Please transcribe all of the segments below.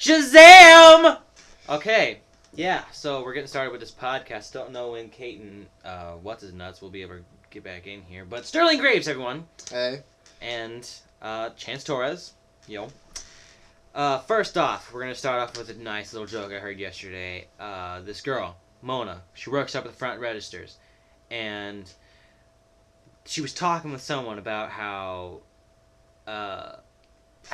Shazam! Okay, yeah, so we're getting started with this podcast. Don't know when Kate and What's-His-Nuts will be able to get back in here. But Sterling Graves, everyone. Hey. And Chance Torres. Yo. First off, we're going to start off with a nice little joke I heard yesterday. This girl, Mona, she works up at the front registers. And she was talking with someone about how...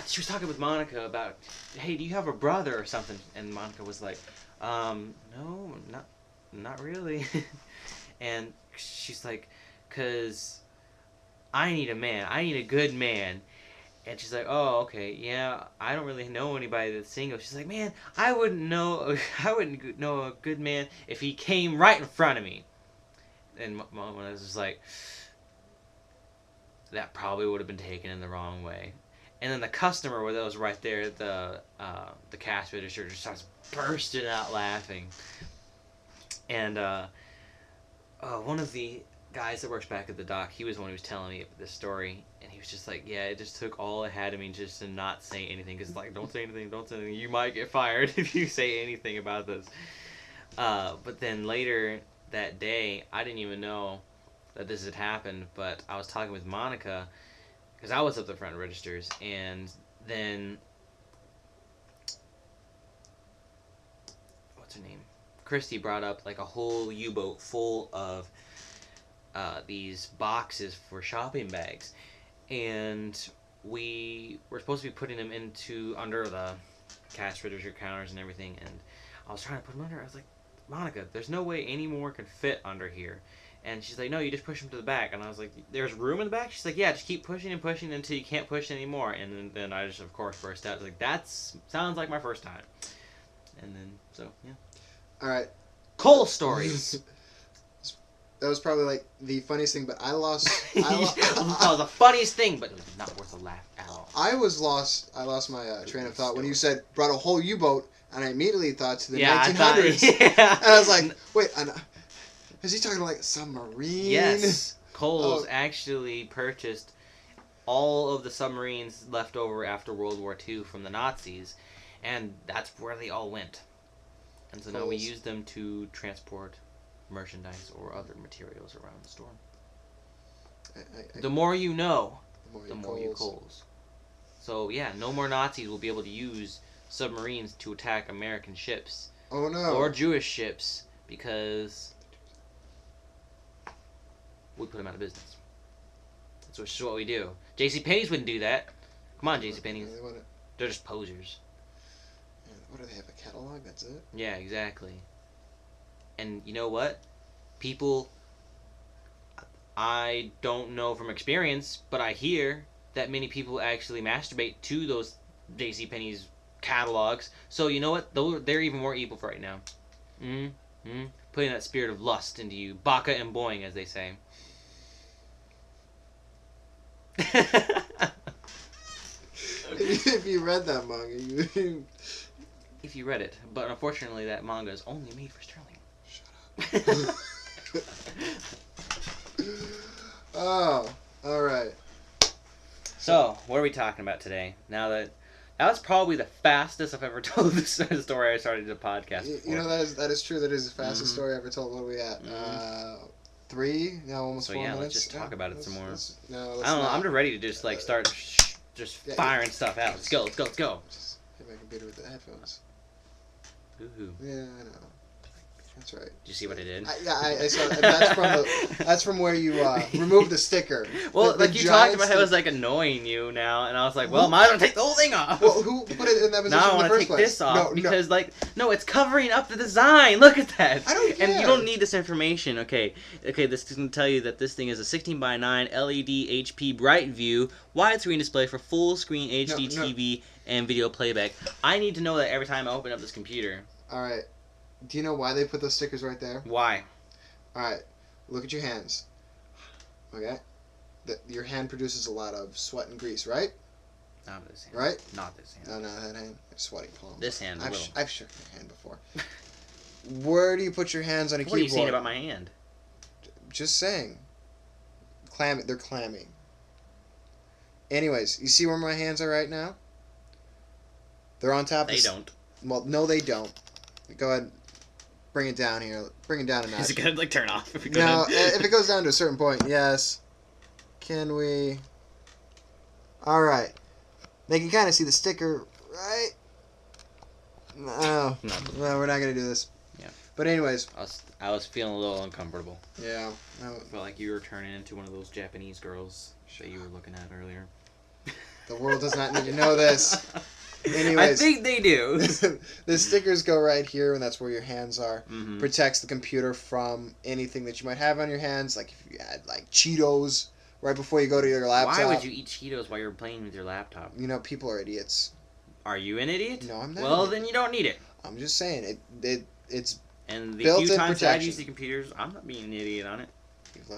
she was talking with Monica about, hey, do you have a brother or something? And Monica was like, no, not really. And she's like, 'cause I need a man. I need a good man. And she's like, oh, okay, yeah, I don't really know anybody that's single. She's like, man, I wouldn't know a good man if he came right in front of me. And Mona was just like, that probably would have been taken in the wrong way. And then the customer that was right there at the cash register just starts bursting out laughing. And one of the guys that works back at the dock, he was the one who was telling me this story. And he was just like, yeah, it just took all it had of me just to not say anything. Because, like, don't say anything. You might get fired if you say anything about this. But then later that day, I didn't even know that this had happened. But I was talking with Monica, because I was up the front registers, and then, what's her name? Christy brought up like a whole U-boat full of these boxes for shopping bags, and we were supposed to be putting them under the cash register counters and everything, and I was trying to put them under. I was like, Monica, there's no way any more can fit under here. And she's like, no, you just push them to the back. And I was like, there's room in the back? She's like, yeah, just keep pushing and pushing until you can't push anymore. And then I just, of course, burst out. I was like, that sounds like my first time. And then, so, yeah. All right. Coal stories. That was probably, like, the funniest thing, but I lost... That was the funniest thing, but it was not worth a laugh at all. I lost my train of thought when you said, brought a whole U-boat, and I immediately thought to the 1900s. Yeah. And I was like, wait, is he talking like a submarine? Yes. Coles actually purchased all of the submarines left over after World War II from the Nazis, and that's where they all went. And so now we use them to transport merchandise or other materials around the storm. The more you know, the more you Coles. So yeah, no more Nazis will be able to use submarines to attack American ships. Oh no. Or Jewish ships, because we put them out of business. That's what we do. JCPenney's wouldn't do that. Come on, JCPenney's. They're just posers. Yeah, what do they have, a catalog? That's it? Yeah, exactly. And you know what? People, I don't know from experience, but I hear that many people actually masturbate to those JCPenney's catalogs. So you know what? They're even more evil for right now. Putting that spirit of lust into you. Baka and boing, as they say. If you read that manga, If you read it. But unfortunately, that manga is only made for Sterling. Shut up. Oh, alright. So, what are we talking about today? Now that was probably the fastest I've ever told this story I started the podcast before. You know, that is true. That is the fastest story I ever told. What are we at? 3? Now almost 4 minutes. So let's just talk about it some more. Let's I don't know. I'm just ready to just like start firing stuff out. Let's go. Just hit my computer with the headphones. Ooh. Yeah, I know. That's right. Did you see what I did? I saw. That's from where you removed the sticker. Well, like you talked about how it was like annoying you now, and I was like, well, might as well take the whole thing off. Well, who put it in that position now in the first place? Now I want to take this off because, it's covering up the design. Look at that. I don't care. And you don't need this information. Okay, this is going to tell you that this thing is a 16:9 LED HP Bright View widescreen display for full screen HD TV and video playback. I need to know that every time I open up this computer. All right. Do you know why they put those stickers right there? Why? All right. Look at your hands. Okay? Your hand produces a lot of sweat and grease, right? Not this hand. Right? Not this hand. No, that hand. Sweating palms. This hand. I've shook your hand before. Where do you put your hands on a keyboard? What are you saying about my hand? Just saying. They're clammy. Anyways, you see where my hands are right now? They're on top. They don't. Well, no, they don't. Go ahead. Bring it down here. Bring it down a notch. Is it gonna like turn off? If No, if it goes down to a certain point, yes. Can we? All right. They can kind of see the sticker, right? No, no, we're not gonna do this. Yeah. But anyways, I was feeling a little uncomfortable. yeah. I felt like you were turning into one of those Japanese girls that you were looking at earlier. The world does not need to know this. Anyways, I think they do. The stickers go right here, and that's where your hands are. Mm-hmm. Protects the computer from anything that you might have on your hands, like if you had like Cheetos right before you go to your laptop. Why would you eat Cheetos while you're playing with your laptop? You know, people are idiots. Are you an idiot? No, I'm not. Well, then you don't need it. I'm just saying it's And the built-in few times protection. I've used the computers, I'm not being an idiot on it.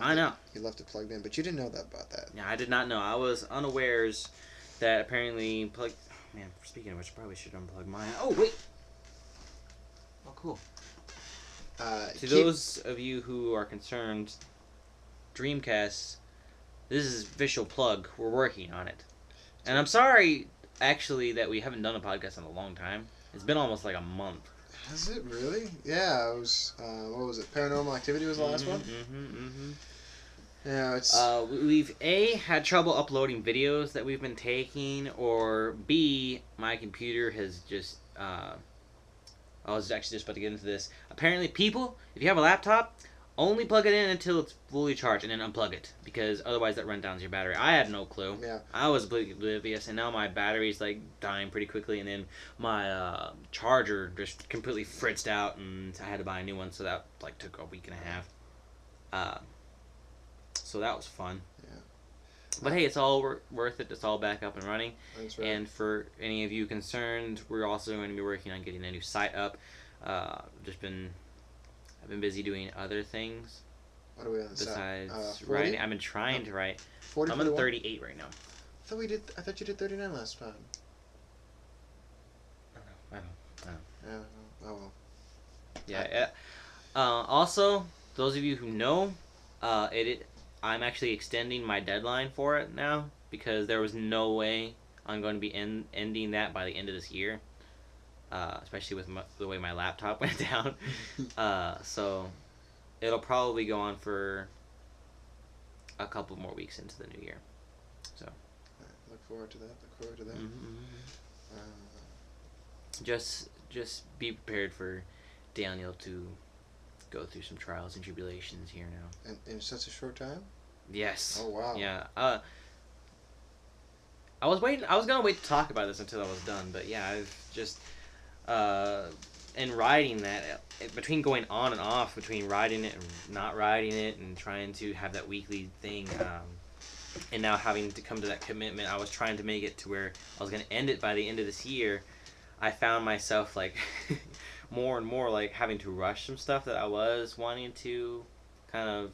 I know. You left it plugged in, but you didn't know that about that. Yeah, I did not know. I was unawares that apparently plug. Oh, man, speaking of which, I probably should unplug mine. Oh wait. Oh cool. To those of you who are concerned, Dreamcast, this is official plug. We're working on it, and I'm sorry, actually, that we haven't done a podcast in a long time. It's been almost like a month. Has it really? Yeah, it was. What was it? Paranormal Activity was the last one. Yeah, it's. We've A, had trouble uploading videos that we've been taking, or B, my computer has just, I was actually just about to get into this. Apparently, people, if you have a laptop, only plug it in until it's fully charged and then unplug it, because otherwise that runs your battery. I had no clue. Yeah. I was oblivious, and now my battery's like dying pretty quickly, and then my charger just completely fritzed out, and I had to buy a new one, so that like took a week and a half. So that was fun. Yeah. But hey, it's all worth it. It's all back up and running. That's right. And for any of you concerned, we're also going to be working on getting a new site up. I've been busy doing other things. What are we on the besides side? writing? I've been trying to write. 40, I'm on 38 right now. I thought you did 39 last time. I don't know. Yeah. Oh well. Yeah. Also, those of you who know, I'm actually extending my deadline for it now, because there was no way I'm going to be ending that by the end of this year, especially with the way my laptop went down. So it'll probably go on for a couple more weeks into the new year. So look forward to that. Just be prepared for Daniel to go through some trials and tribulations here now. In such a short time? Yes. Oh wow. Yeah. I was gonna wait to talk about this until I was done, but yeah, I've just in writing that, between going on and off between writing it and not writing it and trying to have that weekly thing, and now having to come to that commitment, I was trying to make it to where I was gonna end it by the end of this year. I found myself like more and more like having to rush some stuff that I was wanting to kind of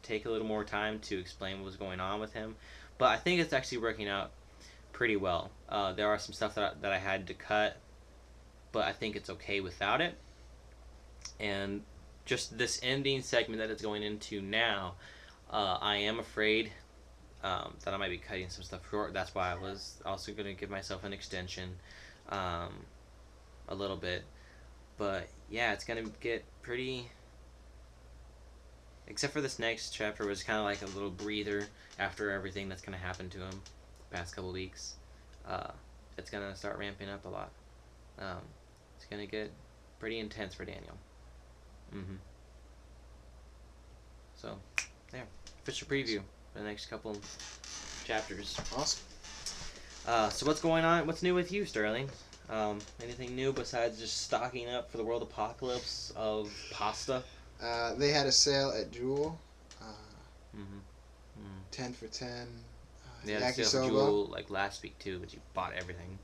take a little more time to explain what was going on with him, but I think it's actually working out pretty well. There are some stuff that I had to cut, but I think it's okay without it. And just this ending segment that it's going into now, I am afraid that I might be cutting some stuff short. That's why I was also going to give myself an extension a little bit. But yeah, it's going to get pretty... Except for this next chapter was kind of like a little breather after everything that's going to happen to him the past couple weeks. It's going to start ramping up a lot. It's going to get pretty intense for Daniel. So, there. Official preview for the next couple chapters. Awesome. So what's going on? What's new with you, Sterling? Anything new besides just stocking up for the world apocalypse of pasta? They had a sale at Jewel. 10 for 10. They had a sale for Jewel like last week too, but you bought everything.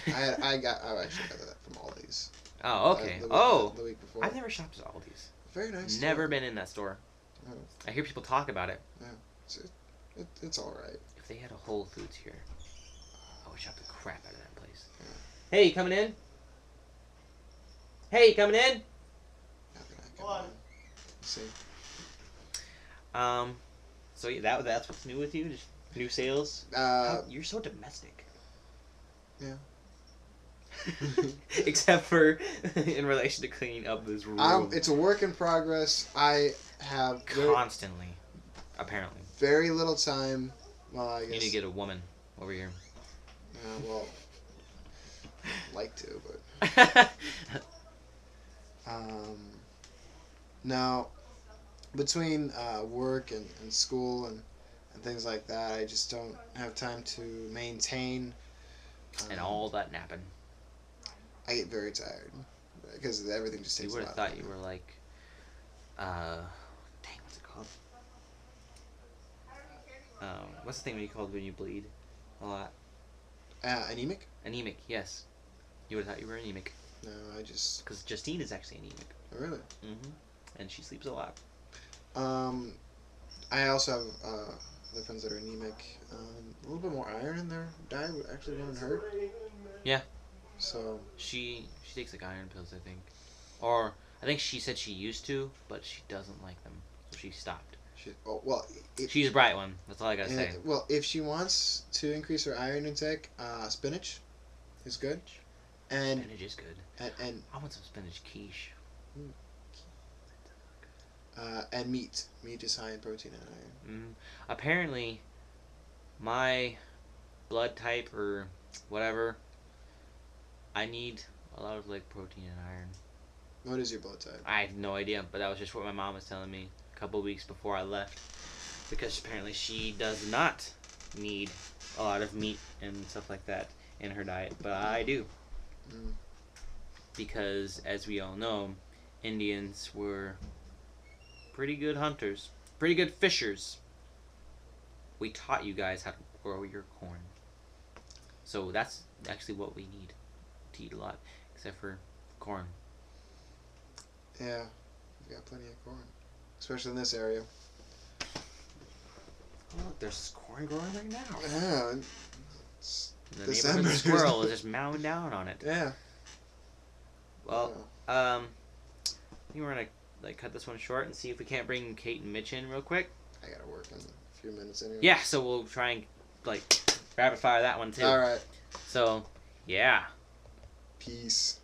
I actually got that from Aldi's. Oh, okay. The week before. I've never shopped at Aldi's. Very nice. Never been in that store. Oh. I hear people talk about it. Yeah, it's all right. If they had a Whole Foods here, I would shop the crap out of that place. Yeah. Hey, you coming in? Hey, you coming in? Come on. See. So yeah, that's what's new with you? Just new sales? You're so domestic. Yeah. Except for in relation to cleaning up this room. It's a work in progress. I have Constantly, apparently. very little time. Well, I guess You need to get a woman over here. well, I'd like to, but no. Between work and school and things like that, I just don't have time to maintain. And all that napping. I get very tired because everything just takes. You would have thought you were like, dang, what's it called? What's the thing when you called when you bleed a lot? Anemic? Anemic, yes. You would have thought you were anemic. No, I just. Because Justine is actually anemic. Oh, really? Mm-hmm. And she sleeps a lot. I also have other friends that are anemic. A little bit more iron in their diet actually wouldn't hurt. Yeah. So. She takes like iron pills, I think. Or I think she said she used to, but she doesn't like them, so she stopped. She's a bright one. That's all I gotta say. Well, if she wants to increase her iron intake, spinach is good. And spinach is good. And I want some spinach quiche. And meat. Meat is high in protein and iron. Apparently, my blood type or whatever, I need a lot of like protein and iron. What is your blood type? I have no idea, but that was just what my mom was telling me a couple weeks before I left, because apparently she does not need a lot of meat and stuff like that in her diet, but I do. Because as we all know, Indians were pretty good hunters, pretty good fishers. We taught you guys how to grow your corn, so that's actually what we need to eat a lot, except for corn. Yeah, we got plenty of corn, especially in this area. Oh, look, there's corn growing right now. Yeah. The neighborhood squirrel is just mowing down on it. Yeah. Well, I think we're gonna like cut this one short and see if we can't bring Kate and Mitch in real quick. I gotta work in a few minutes anyway. Yeah, so we'll try and like rapid fire that one too. All right. So, yeah. Peace.